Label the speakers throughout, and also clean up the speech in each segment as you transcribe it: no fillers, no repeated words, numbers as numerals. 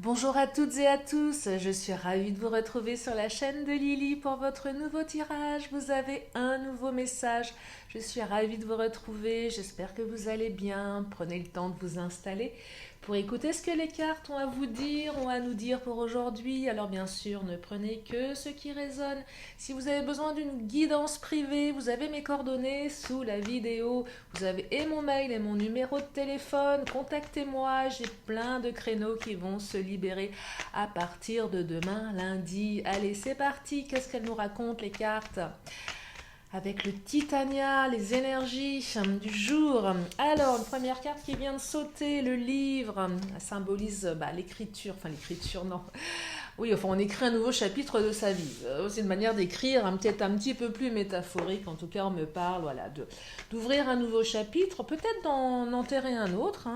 Speaker 1: Bonjour à toutes et à tous, je suis ravie de vous retrouver sur la chaîne de Lily pour votre nouveau tirage. Vous avez un nouveau message. Je suis ravie de vous retrouver, j'espère que vous allez bien. Prenez le temps de vous installer pour écouter ce que les cartes ont à vous dire, ont à nous dire pour aujourd'hui. Alors bien sûr, ne prenez que ce qui résonne. Si vous avez besoin d'une guidance privée, vous avez mes coordonnées sous la vidéo. Vous avez et mon mail et mon numéro de téléphone. Contactez-moi, j'ai plein de créneaux qui vont se libérer à partir de demain, lundi. Allez, c'est parti. Qu'est-ce qu'elles nous racontent, les cartes? Avec le Titania, les énergies du jour. Alors, une première carte qui vient de sauter, le livre, elle symbolise l'écriture, enfin l'écriture non. Oui, enfin on écrit un nouveau chapitre de sa vie. C'est une manière d'écrire, peut-être un petit peu plus métaphorique, en tout cas on me parle voilà, d'ouvrir un nouveau chapitre, peut-être d'en enterrer un autre.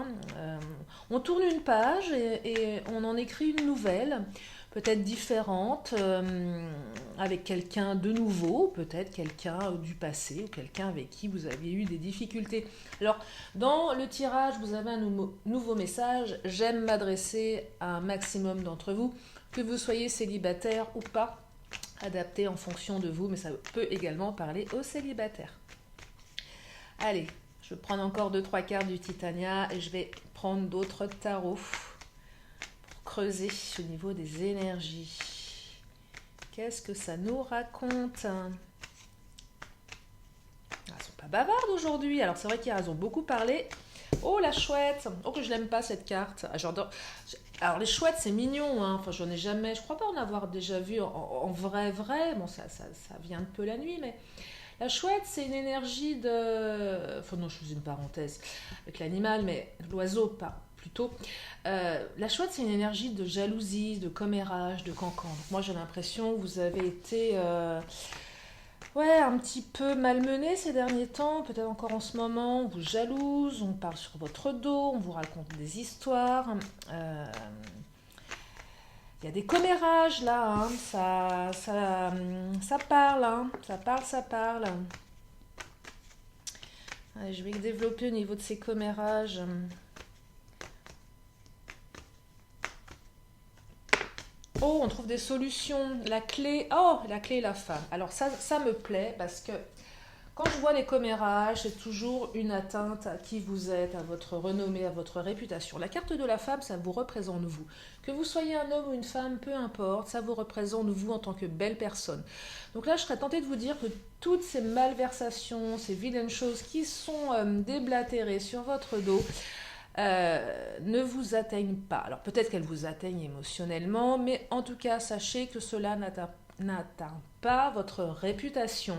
Speaker 1: On tourne une page et on en écrit une nouvelle peut-être différente, avec quelqu'un de nouveau, peut-être quelqu'un du passé, ou quelqu'un avec qui vous aviez eu des difficultés. Alors, dans le tirage, vous avez un nouveau message. J'aime m'adresser à un maximum d'entre vous, que vous soyez célibataire ou pas, adapté en fonction de vous, mais ça peut également parler aux célibataires. Allez, je vais prendre encore 2-3 cartes du Titania et je vais prendre d'autres tarots. Creuser au niveau des énergies. Qu'est-ce que ça nous raconte? Elles sont pas bavardes aujourd'hui. Alors c'est vrai qu'elles ont beaucoup parlé. Oh la chouette. Oh que je l'aime pas cette carte. J'adore. Alors les chouettes c'est mignon. Enfin j'en ai jamais. Je crois pas en avoir déjà vu en vrai. Bon ça vient un peu la nuit mais. La chouette, c'est une énergie de... Enfin non, je faisais une parenthèse avec l'animal, mais l'oiseau, pas plutôt. La chouette, c'est une énergie de jalousie, de commérage, de cancan. Donc moi, j'ai l'impression que vous avez été un petit peu malmené ces derniers temps, peut-être encore en ce moment. On vous jalouse, on parle sur votre dos, on vous raconte des histoires. Il y a des commérages là, ça parle, ça parle. Allez, je vais développer au niveau de ces commérages. Oh, on trouve des solutions. La clé est la femme. Alors ça me plaît parce que quand je vois les commérages, c'est toujours une atteinte à qui vous êtes, à votre renommée, à votre réputation. La carte de la femme, ça vous représente vous. Que vous soyez un homme ou une femme, peu importe, ça vous représente vous en tant que belle personne. Donc là, je serais tentée de vous dire que toutes ces malversations, ces vilaines choses qui sont déblatérées sur votre dos, ne vous atteignent pas. Alors peut-être qu'elles vous atteignent émotionnellement, mais en tout cas, sachez que cela n'atteint pas votre réputation,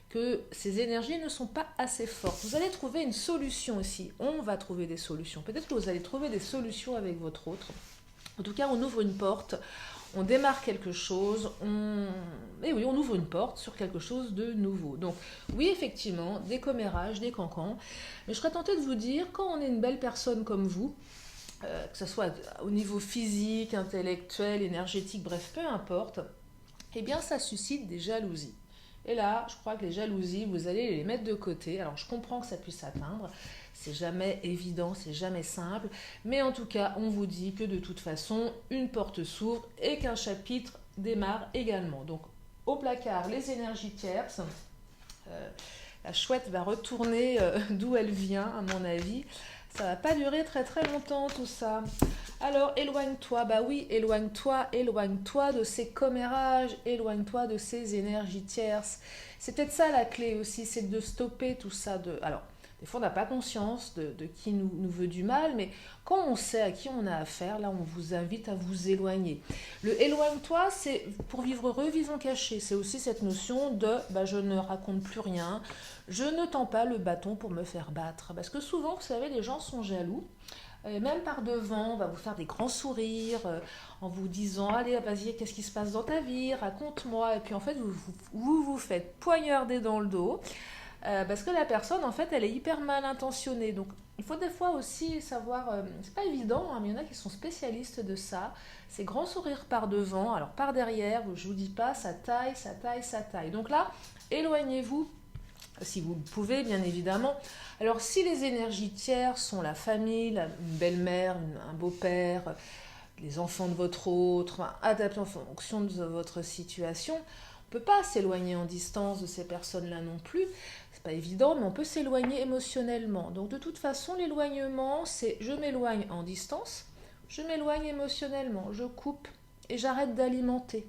Speaker 1: que ces énergies ne sont pas assez fortes. Vous allez trouver une solution aussi. On va trouver des solutions. Peut-être que vous allez trouver des solutions avec votre autre. En tout cas, on ouvre une porte, on démarre quelque chose, et oui, on ouvre une porte sur quelque chose de nouveau. Donc, oui, effectivement, des commérages, des cancans. Mais je serais tentée de vous dire, quand on est une belle personne comme vous, que ce soit au niveau physique, intellectuel, énergétique, bref, peu importe, eh bien, ça suscite des jalousies. Et là, je crois que les jalousies, vous allez les mettre de côté. Alors, je comprends que ça puisse atteindre. C'est jamais évident, c'est jamais simple. Mais en tout cas, on vous dit que de toute façon, une porte s'ouvre et qu'un chapitre démarre également. Donc, au placard, les énergies tierces. La chouette va retourner d'où elle vient, à mon avis. Ça va pas durer très très longtemps tout ça. Alors éloigne-toi, bah oui, éloigne-toi de ces commérages, éloigne-toi de ces énergies tierces. C'est peut-être ça la clé aussi, c'est de stopper tout ça. Alors, des fois on n'a pas conscience de qui nous veut du mal, mais quand on sait à qui on a affaire, là on vous invite à vous éloigner. Le éloigne-toi, c'est pour vivre heureux, vivons cachés. C'est aussi cette notion de je ne raconte plus rien, je ne tends pas le bâton pour me faire battre. Parce que souvent, vous savez, les gens sont jaloux. Et même par devant, on va vous faire des grands sourires en vous disant allez, vas-y, qu'est-ce qui se passe dans ta vie, raconte-moi. Et puis en fait, vous faites poignarder dans le dos parce que la personne, en fait, elle est hyper mal intentionnée. Donc il faut des fois aussi savoir, c'est pas évident, hein, mais il y en a qui sont spécialistes de ça. Ces grands sourires par devant, alors par derrière, je vous dis pas, ça taille, ça taille, ça taille. Donc là, éloignez-vous si vous le pouvez, bien évidemment. Alors, si les énergies tiers sont la famille, une belle-mère, un beau-père, les enfants de votre autre, enfin, adapter en fonction de votre situation. On ne peut pas s'éloigner en distance de ces personnes-là non plus. C'est pas évident, mais on peut s'éloigner émotionnellement. Donc de toute façon, l'éloignement, c'est je m'éloigne en distance, je m'éloigne émotionnellement, je coupe et j'arrête d'alimenter.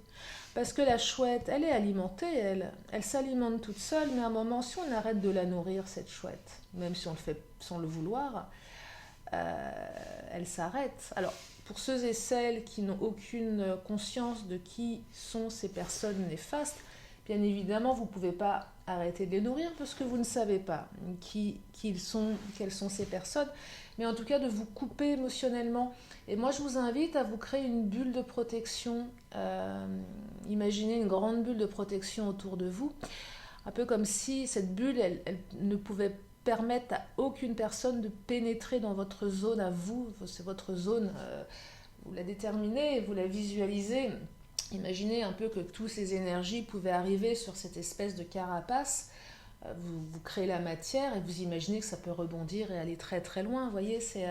Speaker 1: Parce que la chouette, elle est alimentée, elle s'alimente toute seule, mais à un moment, si on arrête de la nourrir, cette chouette, même si on le fait sans le vouloir, elle s'arrête. Alors, pour ceux et celles qui n'ont aucune conscience de qui sont ces personnes néfastes, bien évidemment, vous ne pouvez pas arrêter de les nourrir parce que vous ne savez pas quelles sont ces personnes, mais en tout cas de vous couper émotionnellement. Et moi, je vous invite à vous créer une bulle de protection. Imaginez une grande bulle de protection autour de vous, un peu comme si cette bulle, elle ne pouvait permettre à aucune personne de pénétrer dans votre zone à vous. C'est votre zone, vous la déterminez, vous la visualisez. Imaginez un peu que toutes ces énergies pouvaient arriver sur cette espèce de carapace. Vous créez la matière et vous imaginez que ça peut rebondir et aller très très loin. Vous voyez, c'est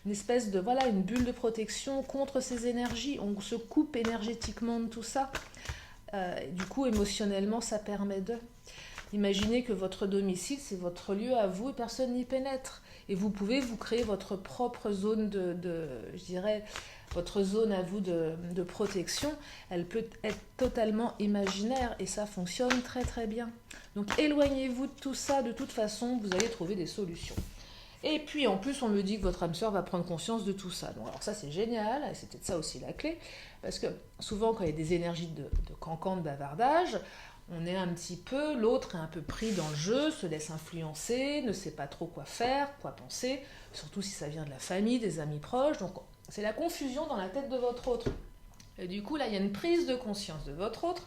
Speaker 1: une espèce de, voilà, une bulle de protection contre ces énergies. On se coupe énergétiquement de tout ça. Du coup, émotionnellement, ça permet de... Imaginez que votre domicile, c'est votre lieu à vous et personne n'y pénètre. Et vous pouvez vous créer votre propre zone je dirais, votre zone à vous de protection. Elle peut être totalement imaginaire et ça fonctionne très très bien. Donc éloignez-vous de tout ça, de toute façon, vous allez trouver des solutions. Et puis en plus, on me dit que votre âme sœur va prendre conscience de tout ça. Donc, alors ça, c'est génial, et c'est peut-être ça aussi la clé, parce que souvent, quand il y a des énergies de cancan, de bavardage, on est un petit peu, l'autre est un peu pris dans le jeu, se laisse influencer, ne sait pas trop quoi faire, quoi penser, surtout si ça vient de la famille, des amis proches. Donc c'est la confusion dans la tête de votre autre. Et du coup, là, il y a une prise de conscience de votre autre,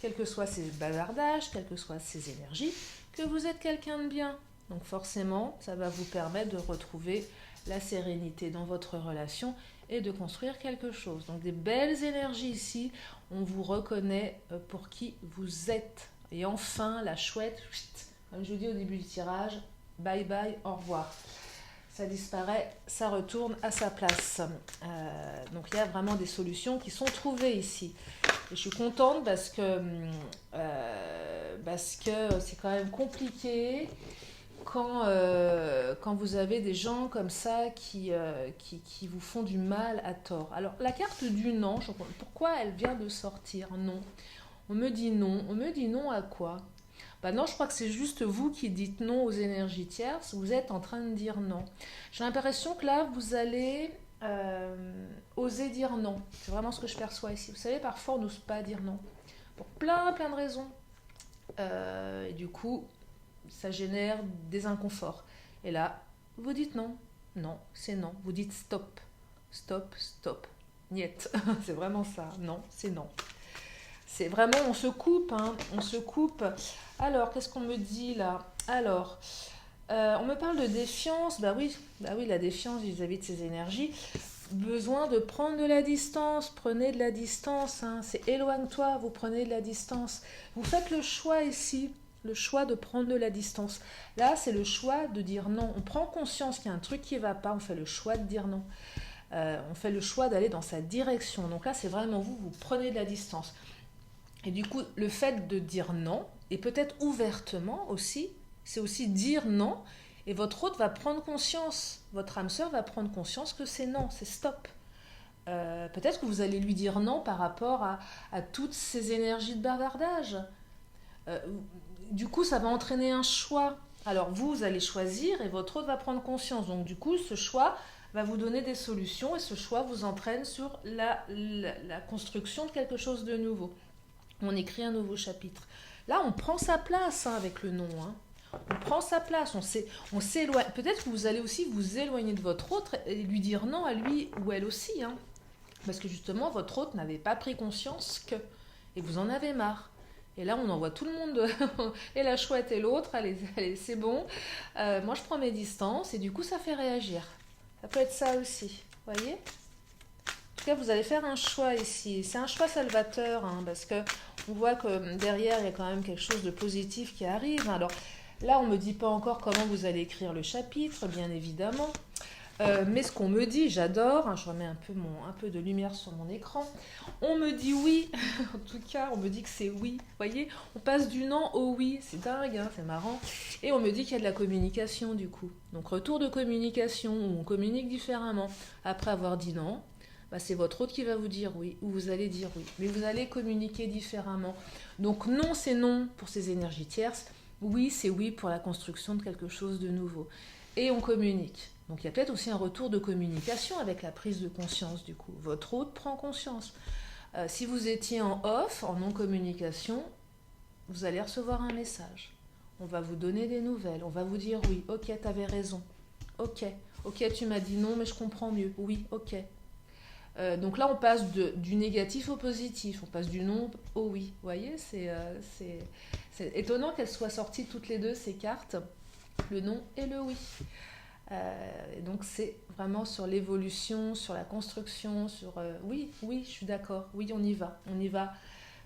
Speaker 1: quels que soient ses bavardages, quelles que soient ses énergies, que vous êtes quelqu'un de bien. Donc forcément, ça va vous permettre de retrouver la sérénité dans votre relation et de construire quelque chose. Donc des belles énergies ici, on vous reconnaît pour qui vous êtes. Et enfin, la chouette, comme je vous dis au début du tirage, bye bye, au revoir. Ça disparaît, ça retourne à sa place. Donc il y a vraiment des solutions qui sont trouvées ici. Et je suis contente parce que c'est quand même compliqué quand vous avez des gens comme ça qui vous font du mal à tort. Alors la carte du non, pourquoi elle vient de sortir? Non. On me dit non. On me dit non à quoi? Bah non, je crois que c'est juste vous qui dites non aux énergies tierces. Vous êtes en train de dire non. J'ai l'impression que là, vous allez oser dire non. C'est vraiment ce que je perçois ici. Vous savez, parfois, on n'ose pas dire non. Pour plein de raisons. Et du coup, ça génère des inconforts. Et là, vous dites non. Non, c'est non. Vous dites stop. Stop, stop. Niet. C'est vraiment ça. Non, c'est non. C'est vraiment, on se coupe, hein, on se coupe. Alors, qu'est-ce qu'on me dit là? Alors, on me parle de défiance. Bah oui, la défiance vis-à-vis de ces énergies. Besoin de prendre de la distance. Prenez de la distance. Hein. C'est éloigne-toi, vous prenez de la distance. Vous faites le choix ici, le choix de prendre de la distance. Là, c'est le choix de dire non. On prend conscience qu'il y a un truc qui ne va pas. On fait le choix de dire non. On fait le choix d'aller dans sa direction. Donc là, c'est vraiment vous prenez de la distance. Et du coup, le fait de dire non, et peut-être ouvertement aussi, c'est aussi dire non, et votre autre va prendre conscience, votre âme sœur va prendre conscience que c'est non, c'est stop. Peut-être que vous allez lui dire non par rapport à toutes ces énergies de bavardage. Du coup, ça va entraîner un choix. Alors vous allez choisir et votre autre va prendre conscience. Donc du coup, ce choix va vous donner des solutions et ce choix vous entraîne sur la construction de quelque chose de nouveau. On écrit un nouveau chapitre. Là, on prend sa place avec le non. Hein. On prend sa place, on s'éloigne. Peut-être que vous allez aussi vous éloigner de votre autre et lui dire non à lui ou elle aussi. Hein. Parce que justement, votre autre n'avait pas pris conscience que... Et vous en avez marre. Et là, on envoie tout le monde, et la chouette et l'autre, allez, c'est bon. Moi, je prends mes distances et du coup, ça fait réagir. Ça peut être ça aussi, vous voyez ? En tout cas, vous allez faire un choix ici. C'est un choix salvateur, hein, parce qu'on voit que derrière, il y a quand même quelque chose de positif qui arrive. Alors là, on ne me dit pas encore comment vous allez écrire le chapitre, bien évidemment. Mais ce qu'on me dit, j'adore, hein, je remets un peu de lumière sur mon écran, on me dit oui, en tout cas, on me dit que c'est oui, vous voyez, on passe du non au oui, c'est dingue, hein, c'est marrant, et on me dit qu'il y a de la communication du coup. Donc retour de communication, où on communique différemment, après avoir dit non, bah, c'est votre autre qui va vous dire oui, ou vous allez dire oui, mais vous allez communiquer différemment. Donc non, c'est non pour ces énergies tierces, oui, c'est oui pour la construction de quelque chose de nouveau. Et on communique. Donc il y a peut-être aussi un retour de communication avec la prise de conscience du coup. Votre hôte prend conscience. Si vous étiez en off, en non-communication, vous allez recevoir un message. On va vous donner des nouvelles. On va vous dire oui, ok, t'avais raison. Ok, ok, tu m'as dit non, mais je comprends mieux. Oui, ok. Donc là, on passe du négatif au positif. On passe du non au oui. Vous voyez, c'est étonnant qu'elles soient sorties toutes les deux, ces cartes. Le non et le oui. Et donc c'est vraiment sur l'évolution, sur la construction, sur oui, oui, je suis d'accord, oui, on y va.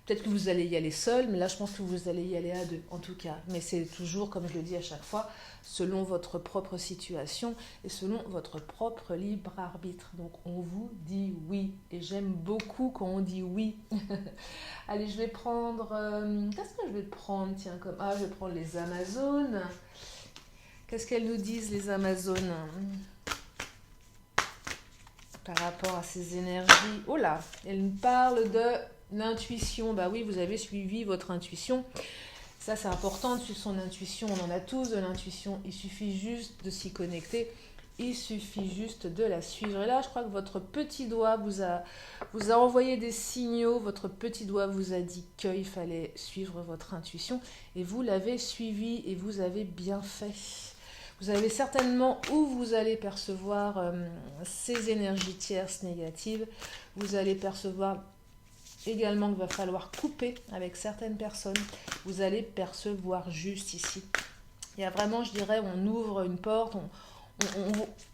Speaker 1: Peut-être que vous allez y aller seul, mais là je pense que vous allez y aller à deux, en tout cas. Mais c'est toujours, comme je le dis à chaque fois, selon votre propre situation et selon votre propre libre arbitre. Donc on vous dit oui, et j'aime beaucoup quand on dit oui. Allez, je vais prendre, qu'est-ce que je vais prendre, tiens, comme, ah, je vais prendre les Amazones. Qu'est-ce qu'elles nous disent, les Amazones, par rapport à ces énergies? Oh là, elles nous parlent de l'intuition. Bah oui, vous avez suivi votre intuition. Ça, c'est important de suivre son intuition. On en a tous de l'intuition. Il suffit juste de s'y connecter. Il suffit juste de la suivre. Et là, je crois que votre petit doigt vous a envoyé des signaux. Votre petit doigt vous a dit qu'il fallait suivre votre intuition. Et vous l'avez suivi et vous avez bien fait. Vous avez certainement où vous allez percevoir ces énergies tierces négatives. Vous allez percevoir également qu'il va falloir couper avec certaines personnes. Vous allez percevoir juste ici. Il y a vraiment, je dirais, on ouvre une porte,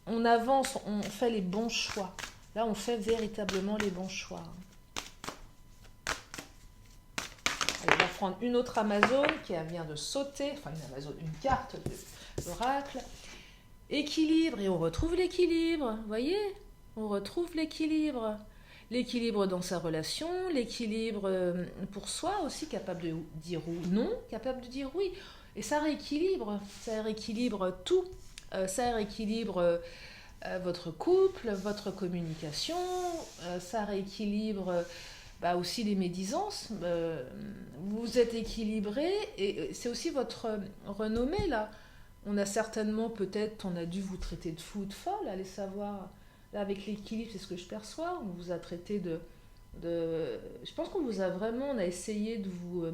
Speaker 1: on avance, on fait les bons choix. Là, on fait véritablement les bons choix. Allez, on va prendre une autre Amazone qui vient de sauter, enfin une Amazone, une carte d'oracle. Équilibre, et on retrouve l'équilibre, vous voyez, on retrouve l'équilibre. L'équilibre dans sa relation, l'équilibre pour soi aussi, capable de dire non, capable de dire oui. Et ça rééquilibre tout. Ça rééquilibre votre couple, votre communication, ça rééquilibre aussi les médisances. Vous êtes équilibré et c'est aussi votre renommée là. On a certainement, peut-être, on a dû vous traiter de fou, de folle, allez savoir. Là, avec l'équilibre, c'est ce que je perçois. On vous a traité je pense qu'on vous a vraiment, on a essayé de vous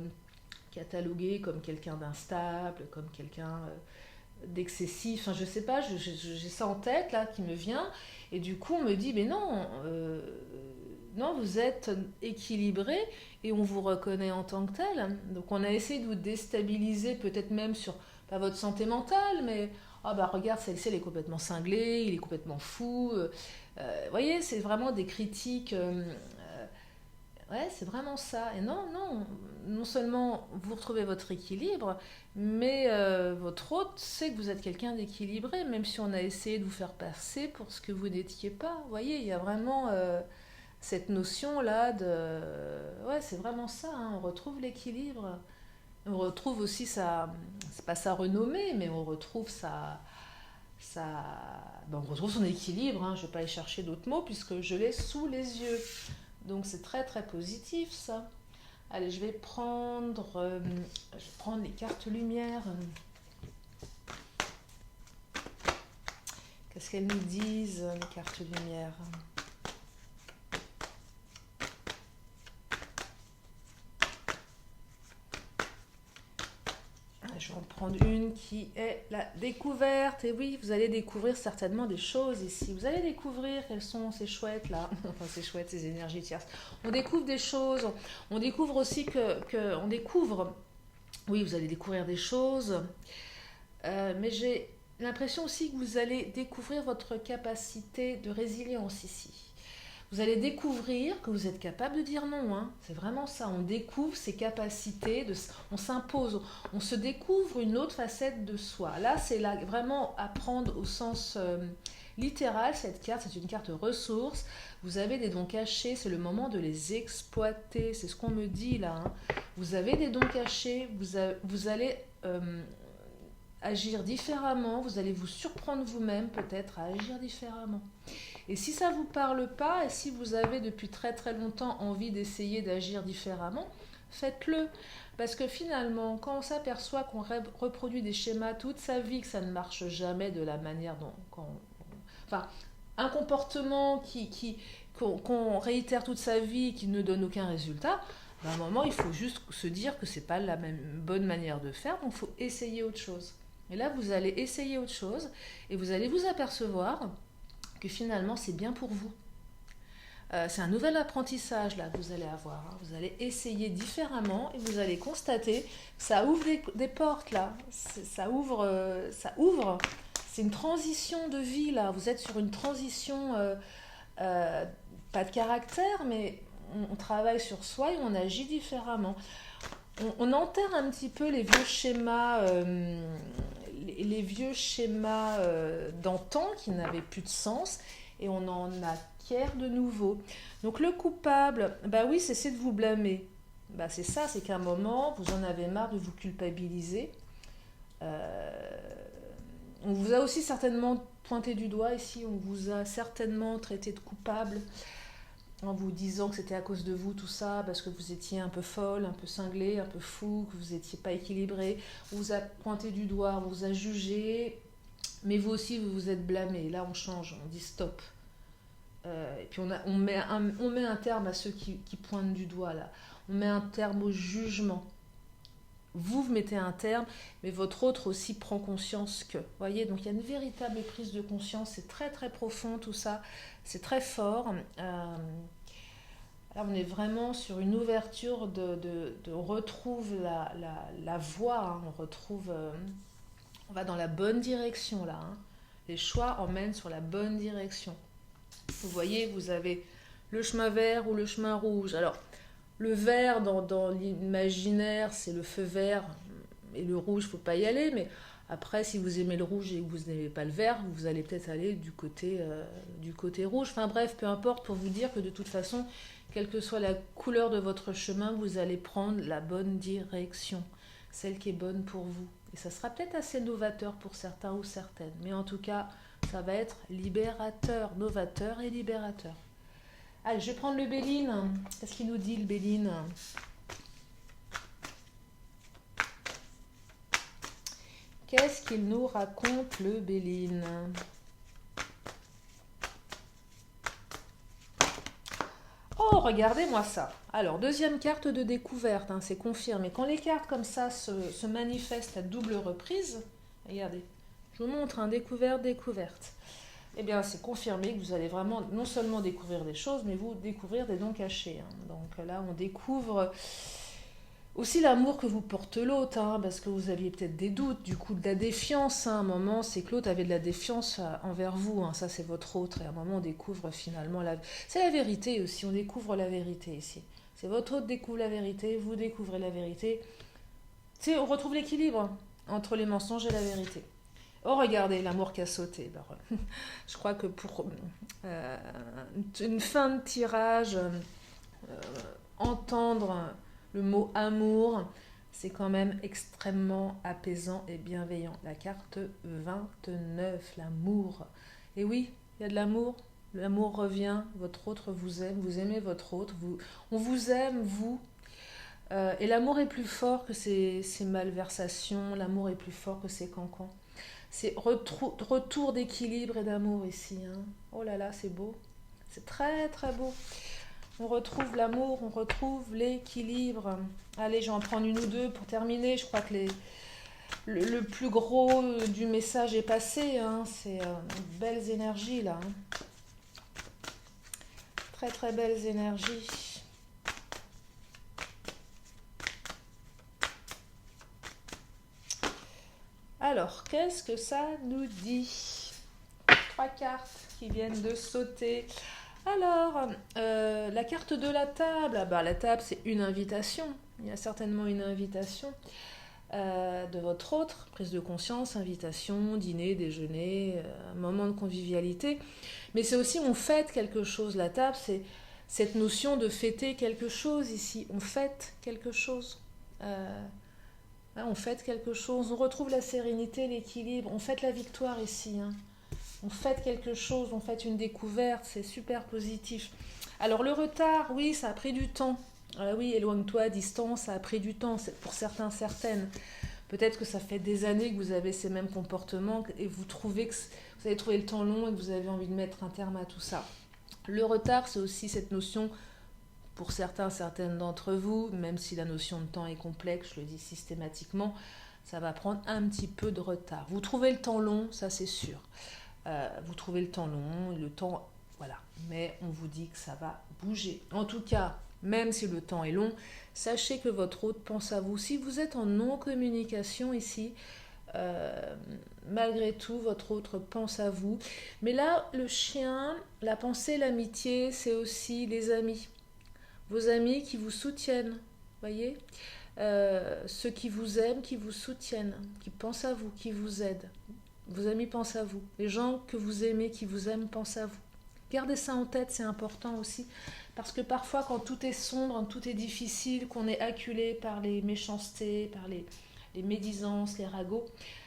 Speaker 1: cataloguer comme quelqu'un d'instable, comme quelqu'un d'excessif. Enfin, je sais pas, j'ai ça en tête, là, qui me vient. Et du coup, on me dit, mais non, non, vous êtes équilibré et on vous reconnaît en tant que tel. Donc, on a essayé de vous déstabiliser, peut-être même sur pas votre santé mentale, mais ah bah regarde, celle-ci elle est complètement cinglée, il est complètement fou. Vous voyez, c'est vraiment des critiques. Ouais, c'est vraiment ça. Et non, non, non seulement vous retrouvez votre équilibre, mais votre hôte sait que vous êtes quelqu'un d'équilibré, même si on a essayé de vous faire passer pour ce que vous n'étiez pas. Vous voyez, il y a vraiment cette notion-là de... Ouais, c'est vraiment ça, hein, on retrouve l'équilibre. On retrouve aussi c'est pas sa renommée, mais on retrouve on retrouve son équilibre. Hein, je ne vais pas aller chercher d'autres mots puisque je l'ai sous les yeux. Donc c'est très très positif ça. Allez, je vais prendre les cartes lumière. Qu'est-ce qu'elles nous disent, les cartes lumière? Je vais en prendre une qui est la découverte. Et oui, vous allez découvrir certainement des choses ici. Vous allez découvrir quelles sont ces chouettes là. Enfin, ces chouettes, ces énergies tierces. On découvre des choses. On découvre aussi on découvre... Oui, vous allez découvrir des choses. Mais j'ai l'impression aussi que vous allez découvrir votre capacité de résilience ici. Vous allez découvrir que vous êtes capable de dire non. Hein. C'est vraiment ça. On découvre ses capacités, on s'impose, on se découvre une autre facette de soi. Là, c'est là, vraiment apprendre au sens littéral, cette carte, c'est une carte ressources. Vous avez des dons cachés, c'est le moment de les exploiter. C'est ce qu'on me dit là, hein. Vous avez des dons cachés, vous allez agir différemment, vous allez vous surprendre vous-même peut-être à agir différemment. Et si ça ne vous parle pas, et si vous avez depuis très très longtemps envie d'essayer d'agir différemment, faites-le. Parce que finalement, quand on s'aperçoit qu'on reproduit des schémas toute sa vie, que ça ne marche jamais de la manière dont... enfin, un comportement qu'on réitère toute sa vie et qui ne donne aucun résultat, à un moment, il faut juste se dire que ce n'est pas la bonne manière de faire, donc il faut essayer autre chose. Et là, vous allez essayer autre chose et vous allez vous apercevoir que finalement, c'est bien pour vous. C'est un nouvel apprentissage là que vous allez avoir. Hein. Vous allez essayer différemment et vous allez constater que ça ouvre des portes là. Ça ouvre. C'est une transition de vie là. Vous êtes sur une transition, pas de caractère, mais on travaille sur soi et on agit différemment. On enterre un petit peu les vieux schémas, d'antan qui n'avaient plus de sens et on en acquiert de nouveau. Donc le coupable, bah oui, c'est de vous blâmer. Bah c'est ça, c'est qu'à un moment, vous en avez marre de vous culpabiliser. On vous a aussi certainement pointé du doigt ici, on vous a certainement traité de coupable en vous disant que c'était à cause de vous tout ça, parce que vous étiez un peu folle, un peu cinglée, un peu fou, que vous n'étiez pas équilibré. On vous a pointé du doigt, on vous a jugé, mais vous aussi vous vous êtes blâmé. Là on change, on dit stop. Et puis on met un terme à ceux qui pointent du doigt là. On met un terme au jugement. Vous mettez un terme, mais votre autre aussi prend conscience que. Vous voyez, donc il y a une véritable prise de conscience, c'est très très profond tout ça, c'est très fort. Là on est vraiment sur une ouverture on retrouve la voie, hein, on va dans la bonne direction là. Hein. Les choix emmènent sur la bonne direction. Vous voyez, vous avez le chemin vert ou le chemin rouge. Alors, le vert, dans l'imaginaire, c'est le feu vert. Et le rouge, il ne faut pas y aller. Mais après, si vous aimez le rouge et que vous n'aimez pas le vert, vous allez peut-être aller du côté rouge. Enfin bref, peu importe, pour vous dire que de toute façon, quelle que soit la couleur de votre chemin, vous allez prendre la bonne direction. Celle qui est bonne pour vous. Et ça sera peut-être assez novateur pour certains ou certaines. Mais en tout cas, ça va être libérateur, novateur et libérateur. Allez, je vais prendre le Béline. Qu'est-ce qu'il nous dit, le Béline? Qu'est-ce qu'il nous raconte, le Béline? Oh, regardez-moi ça. Alors, deuxième carte de découverte, hein, c'est confirmé. Quand les cartes comme ça se manifestent à double reprise, regardez, je vous montre, hein, découverte. Eh bien, c'est confirmé que vous allez vraiment non seulement découvrir des choses, mais vous découvrir des dons cachés. Hein. Donc là, on découvre aussi l'amour que vous porte l'autre, hein, parce que vous aviez peut-être des doutes, du coup de la défiance. Hein. À un moment, c'est que l'autre avait de la défiance envers vous. Hein. Ça, c'est votre autre. Et à un moment, on découvre finalement c'est la vérité aussi. On découvre la vérité ici. C'est votre autre découvre la vérité, vous découvrez la vérité. Tu sais, on retrouve l'équilibre entre les mensonges et la vérité. Oh, regardez, l'amour qui a sauté. Alors, je crois que pour une fin de tirage, entendre le mot amour, c'est quand même extrêmement apaisant et bienveillant. La carte 29, l'amour. Et oui, il y a de l'amour. L'amour revient, votre autre vous aime, vous aimez votre autre, on vous aime, vous. Et l'amour est plus fort que ces malversations, l'amour est plus fort que ces cancans. C'est retour d'équilibre et d'amour ici. Hein. Oh là là, c'est beau. C'est très très beau. On retrouve l'amour, on retrouve l'équilibre. Allez, je vais en prendre une ou deux pour terminer. Je crois que le plus gros du message est passé. Hein. C'est belles énergies là. Hein. Très très belles énergies. Alors, qu'est-ce que ça nous dit? 3 cartes qui viennent de sauter. Alors, la carte de la table. Ah bah, la table, c'est une invitation. Il y a certainement une invitation. de votre autre, prise de conscience, invitation, dîner, déjeuner, moment de convivialité. Mais c'est aussi on fête quelque chose. La table, c'est cette notion de fêter quelque chose ici. On fête quelque chose. On fête quelque chose. On retrouve la sérénité, l'équilibre. On fête la victoire ici. On fête quelque chose, on fête une découverte. C'est super positif. Alors le retard, oui, ça a pris du temps. Oui, éloigne-toi, distance, ça a pris du temps, pour certains, certaines. Peut-être que ça fait des années que vous avez ces mêmes comportements et vous trouvez que vous avez trouvé le temps long et que vous avez envie de mettre un terme à tout ça. Le retard, c'est aussi cette notion, pour certains, certaines d'entre vous, même si la notion de temps est complexe, je le dis systématiquement, ça va prendre un petit peu de retard. Vous trouvez le temps long, ça c'est sûr. Vous trouvez le temps long, le temps, voilà. Mais on vous dit que ça va bouger. En tout cas, même si le temps est long, sachez que votre hôte pense à vous. Si vous êtes en non-communication ici, malgré tout, votre hôte pense à vous. Mais là, le chien, la pensée, l'amitié, c'est aussi les amis. Vos amis qui vous soutiennent, voyez, ceux qui vous aiment, qui vous soutiennent, qui pensent à vous, qui vous aident. Vos amis pensent à vous. Les gens que vous aimez, qui vous aiment, pensent à vous. Gardez ça en tête, c'est important aussi. Parce que parfois, quand tout est sombre, tout est difficile, qu'on est acculé par les méchancetés, par les médisances, les ragots,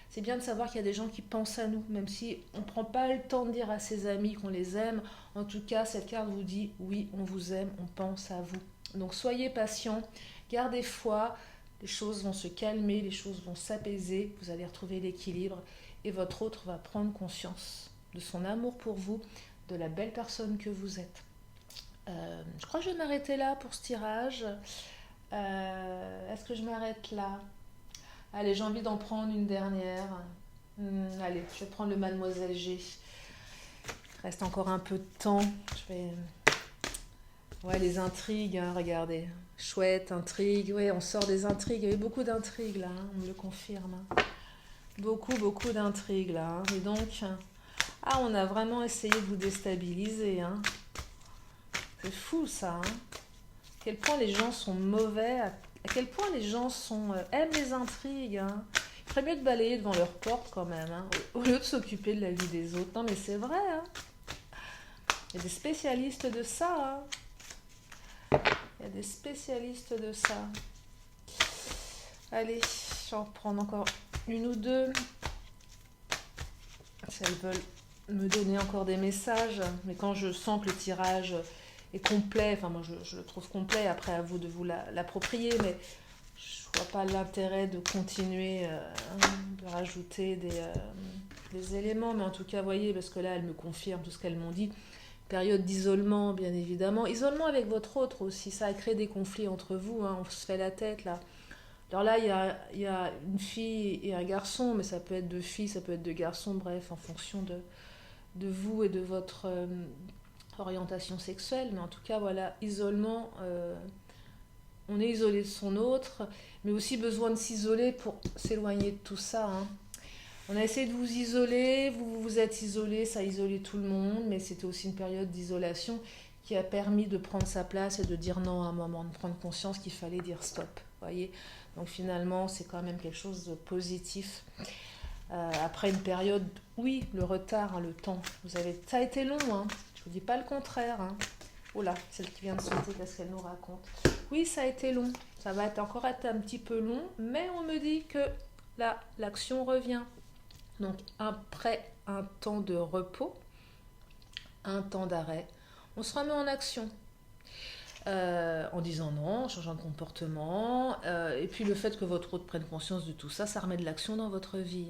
Speaker 1: c'est bien de savoir qu'il y a des gens qui pensent à nous, même si on ne prend pas le temps de dire à ses amis qu'on les aime. En tout cas, cette carte vous dit, oui, on vous aime, on pense à vous. Donc soyez patient, gardez foi, les choses vont se calmer, les choses vont s'apaiser, vous allez retrouver l'équilibre et votre autre va prendre conscience de son amour pour vous, de la belle personne que vous êtes. Je crois que je vais m'arrêter là pour ce tirage. Est-ce que je m'arrête là? Allez, j'ai envie d'en prendre une dernière. Allez, je vais prendre le Mademoiselle G. Il reste encore un peu de temps. Ouais, les intrigues, regardez. Chouette, intrigue. Ouais, on sort des intrigues. Il y avait beaucoup d'intrigues là, on me le confirme. Beaucoup d'intrigues là. Et donc, on a vraiment essayé de vous déstabiliser. C'est fou ça. À quel point les gens sont mauvais, à quel point les gens aiment les intrigues. Il ferait mieux de balayer devant leur porte quand même, au lieu de s'occuper de la vie des autres. Non mais c'est vrai. Il y a des spécialistes de ça. Il y a des spécialistes de ça. Allez, je vais en prendre encore une ou deux. Si elles veulent me donner encore des messages. Mais quand je sens que le tirage est complet, enfin moi je le trouve complet, après à vous de vous l'approprier, mais je vois pas l'intérêt de continuer de rajouter des éléments, mais en tout cas voyez, parce que là elles me confirment tout ce qu'elles m'ont dit. Période d'isolement bien évidemment, isolement avec votre autre aussi, ça a créé des conflits entre vous, on se fait la tête là. Alors là il y a une fille et un garçon, mais ça peut être deux filles, ça peut être deux garçons, bref, en fonction de vous et de votre orientation sexuelle, mais en tout cas voilà, isolement, on est isolé de son autre, mais aussi besoin de s'isoler pour s'éloigner de tout ça. On a essayé de vous isoler, vous vous êtes isolé, ça a isolé tout le monde, mais c'était aussi une période d'isolation qui a permis de prendre sa place et de dire non à un moment, de prendre conscience qu'il fallait dire stop, voyez. Donc finalement, c'est quand même quelque chose de positif. Après une période, oui, le retard, le temps, ça a été long, je vous dis pas le contraire. Oh là, celle qui vient de sauter, qu'est-ce qu'elle nous raconte? Oui, ça a été long, ça va encore être un petit peu long, mais on me dit que là, l'action revient. Donc après un temps de repos, un temps d'arrêt, on se remet en action. En disant non, en changeant de comportement, et puis le fait que votre autre prenne conscience de tout ça, ça remet de l'action dans votre vie.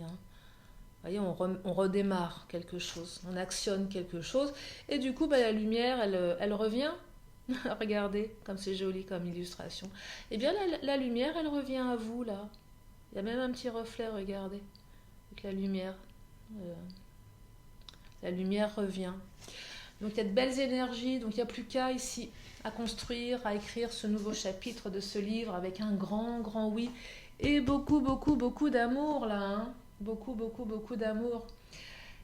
Speaker 1: Vous voyez, on redémarre quelque chose, on actionne quelque chose, et du coup, la lumière, elle revient. Regardez, comme c'est joli comme illustration. Eh bien, la lumière, elle revient à vous, là. Il y a même un petit reflet, regardez, avec la lumière. La lumière revient. Donc, il y a de belles énergies, donc il n'y a plus qu'à ici, à construire, à écrire ce nouveau chapitre de ce livre avec un grand, grand oui, et beaucoup, beaucoup, beaucoup d'amour, là, Beaucoup, beaucoup, beaucoup d'amour.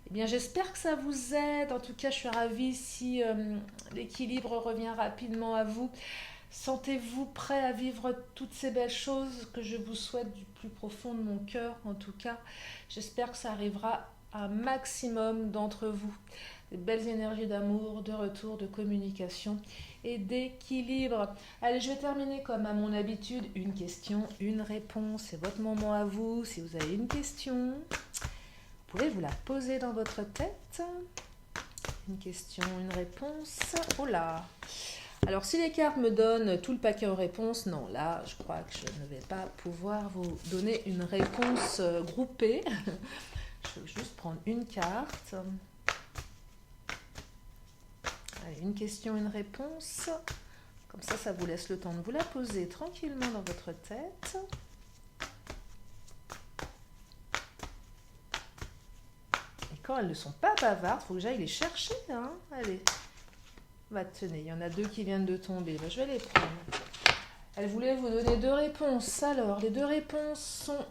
Speaker 1: Eh bien, j'espère que ça vous aide. En tout cas, je suis ravie si l'équilibre revient rapidement à vous. Sentez-vous prêt à vivre toutes ces belles choses que je vous souhaite du plus profond de mon cœur, en tout cas. J'espère que ça arrivera à un maximum d'entre vous. Des belles énergies d'amour, de retour, de communication et d'équilibre. Allez, je vais terminer comme à mon habitude. Une question, une réponse. C'est votre moment à vous. Si vous avez une question, vous pouvez vous la poser dans votre tête. Une question, une réponse. Oh là! Alors, si les cartes me donnent tout le paquet aux réponses, non, là, je crois que je ne vais pas pouvoir vous donner une réponse groupée. Je vais juste prendre une carte. Allez, une question, une réponse. Comme ça vous laisse le temps de vous la poser tranquillement dans votre tête. Et quand elles ne sont pas bavardes, il faut que j'aille les chercher. Hein. Allez. Bah, tenez, il y en a 2 qui viennent de tomber. Bah, je vais les prendre. Elle voulait vous donner 2 réponses. Alors, les 2 réponses sont...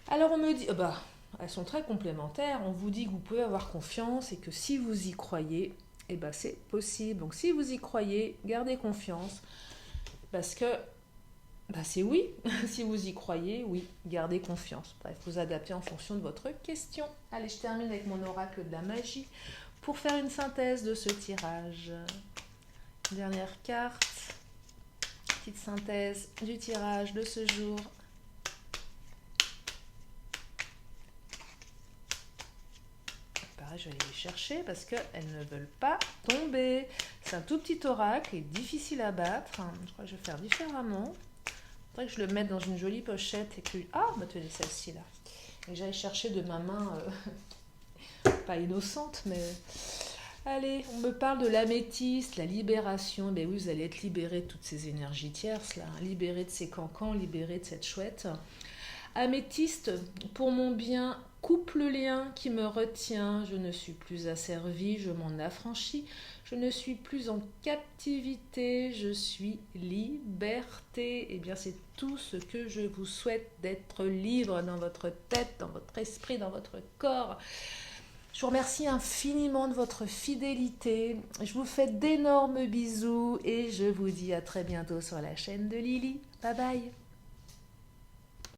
Speaker 1: Alors, on me dit... bah, elles sont très complémentaires. On vous dit que vous pouvez avoir confiance et que si vous y croyez, eh ben, c'est possible. Donc, si vous y croyez, gardez confiance. Parce que bah, c'est oui. Si vous y croyez, oui, gardez confiance. Bref, vous adaptez en fonction de votre question. Allez, je termine avec mon oracle de la magie. Pour faire une synthèse de ce tirage, dernière carte, petite synthèse du tirage de ce jour. Pareil, je vais aller les chercher parce qu'elles ne veulent pas tomber. C'est un tout petit oracle, il est difficile à battre. Je crois que je vais faire différemment. Il faudrait que je le mette dans une jolie pochette et que... Ah, bah tenez, celle-ci là. Et j'allais chercher de ma main... pas innocente, mais... Allez, on me parle de l'améthyste, la libération. Ben oui, vous allez être libéré de toutes ces énergies tierces, là. Libéré de ces cancans, libéré de cette chouette. Améthyste, pour mon bien, coupe le lien qui me retient. Je ne suis plus asservie, je m'en affranchis. Je ne suis plus en captivité, je suis liberté. Eh bien, c'est tout ce que je vous souhaite, d'être libre dans votre tête, dans votre esprit, dans votre corps. Je vous remercie infiniment de votre fidélité. Je vous fais d'énormes bisous et je vous dis à très bientôt sur la chaîne de Lily. Bye bye.